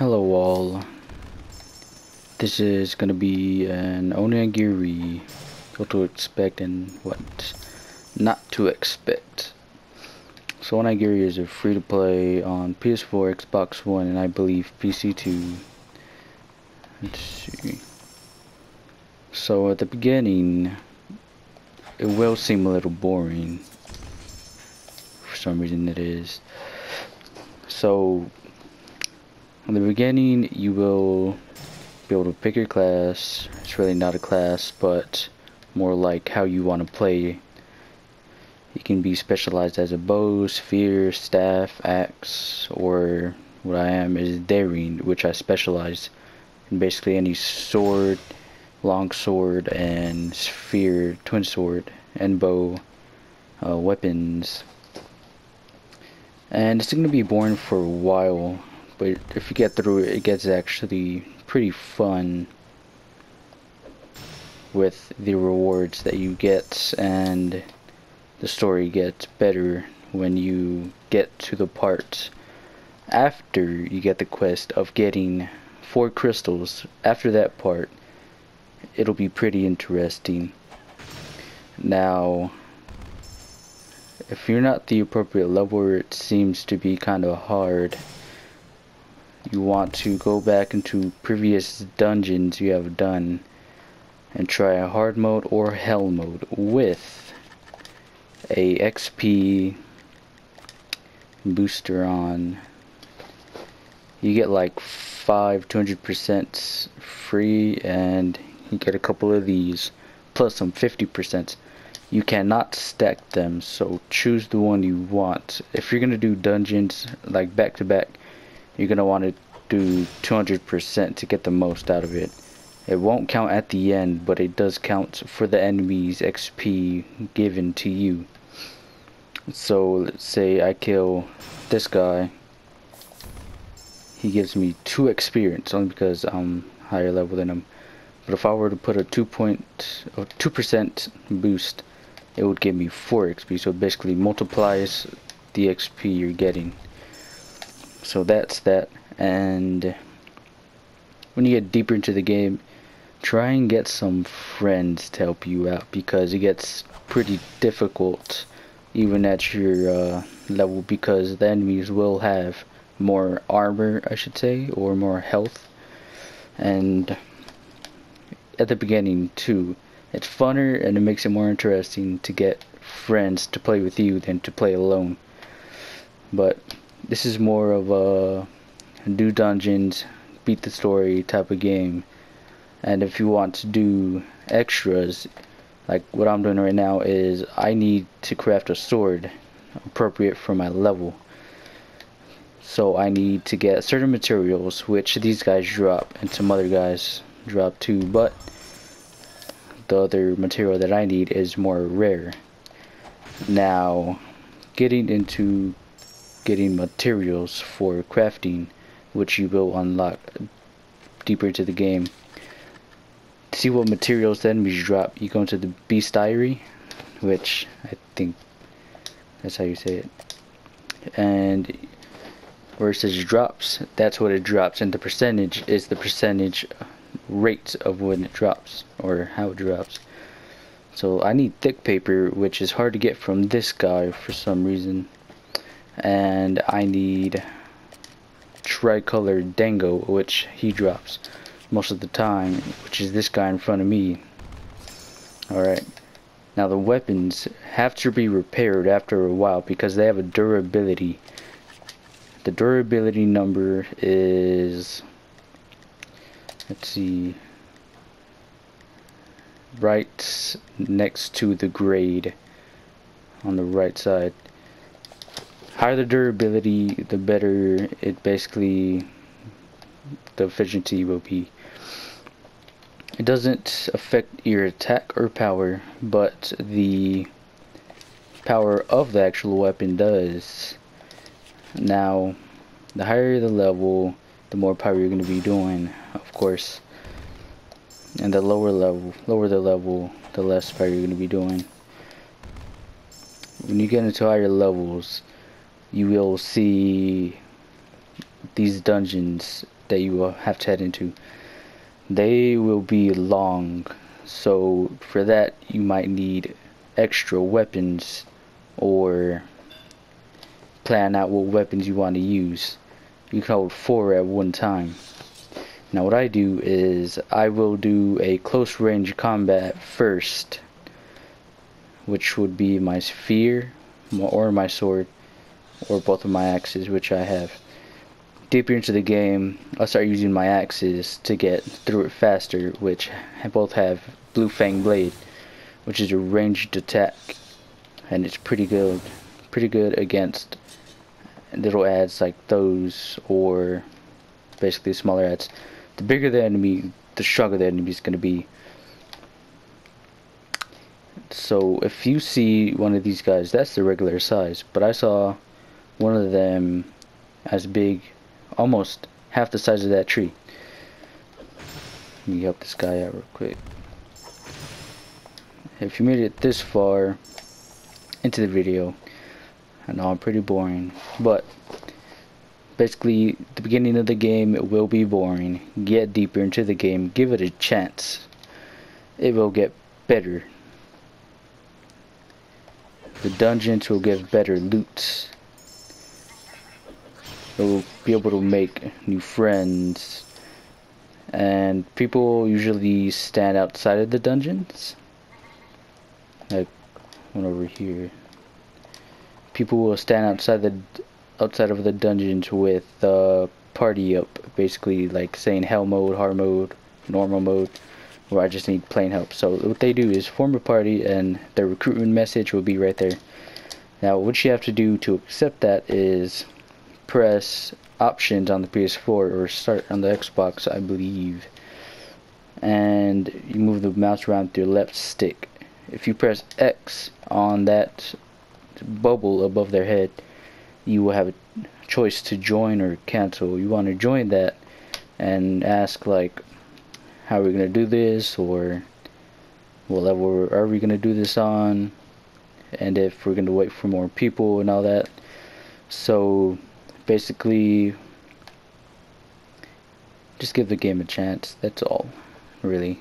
Hello all, this is gonna be an Onigiri, what to expect and what not to expect. So Onigiri is a free to play on PS4, Xbox One, and I believe PC too. Let's see. So at the beginning, it will seem a little boring. For some reason it is. So in the beginning, you will be able to pick your class. It's really not a class, but more like how you want to play. You can be specialized as a bow, spear, staff, axe, or what I am is daring, which I specialize in basically any sword, long sword, and spear, twin sword, and bow weapons. And it's going to be boring for a while, but if you get through it, it gets actually pretty fun with the rewards that you get, and the story gets better when you get to the part after you get the quest of getting 4 crystals. After that part, it'll be pretty interesting. Now, if you're not the appropriate level, or it seems to be kind of hard, you want to go back into previous dungeons you have done and try a hard mode or hell mode with a XP booster on. You get like 200% free, and you get a couple of these plus some 50%. You cannot stack them, so choose the one you want. If you're gonna do dungeons like back to back, you're gonna want to do 200% to get the most out of it. It won't count at the end, but it does count for the enemy's XP given to you. So let's say I kill this guy, he gives me 2 experience only because I'm higher level than him. But if I were to put a 2% boost, it would give me 4 XP, so it basically multiplies the XP you're getting. So that's that. And when you get deeper into the game, try and get some friends to help you out, because it gets pretty difficult even at your level, because the enemies will have more armor, I should say, or more health. And at the beginning too, it's funner and it makes it more interesting to get friends to play with you than to play alone. But this is more of a do dungeons, beat the story type of game. And if you want to do extras, like what I'm doing right now, is I need to craft a sword appropriate for my level. So I need to get certain materials, which these guys drop and some other guys drop too, but the other material that I need is more rare. Now, getting into getting materials for crafting, which you will unlock deeper into the game. To see what materials the enemies drop, you go into the bestiary, which I think that's how you say it, and where it says drops, that's what it drops, and the percentage is the percentage rate of when it drops, or how it drops. So I need thick paper, which is hard to get from this guy for some reason, and I need tricolored dango, which he drops most of the time, which is this guy in front of me. Alright, now the weapons have to be repaired after a while because they have a durability. The durability number is, let's see, right next to the grade on the right side. Higher the durability, the better it basically, the efficiency will be. It doesn't affect your attack or power, but the power of the actual weapon does. Now, the higher the level, the more power you're going to be doing, of course. And the lower the level, the less power you're going to be doing. When you get into higher levels, you will see these dungeons that you will have to head into. They will be long, so for that you might need extra weapons or plan out what weapons you want to use. You can hold 4 at one time. Now what I do is I will do a close range combat first, which would be my spear or my sword or both of my axes, which I have. Deeper into the game, I'll start using my axes to get through it faster, which both have Blue Fang Blade, which is a ranged attack, and it's pretty good against little ads like those, or basically smaller ads. The bigger the enemy, the stronger the enemy is going to be. So if you see one of these guys, that's the regular size, but I saw one of them as big, almost half the size of that tree. Let me help this guy out real quick. If you made it this far into the video, I know I'm pretty boring, but basically the beginning of the game will be boring. Get deeper into the game, give it a chance. It will get better. The dungeons will give better loot. You'll be able to make new friends, and people usually stand outside of the dungeons. Like one over here. People will stand outside of the dungeons with party up, basically like saying hell mode, hard mode, normal mode, or I just need plain help. So what they do is form a party, and their recruitment message will be right there. Now what you have to do to accept that is press options on the PS4 or start on the Xbox, I believe, and you move the mouse around with your left stick. If you press X on that bubble above their head, you will have a choice to join or cancel. You want to join that and ask like, how are we going to do this, or what level are we going to do this on, and if we're going to wait for more people and all that. So basically just give the game a chance, that's all really.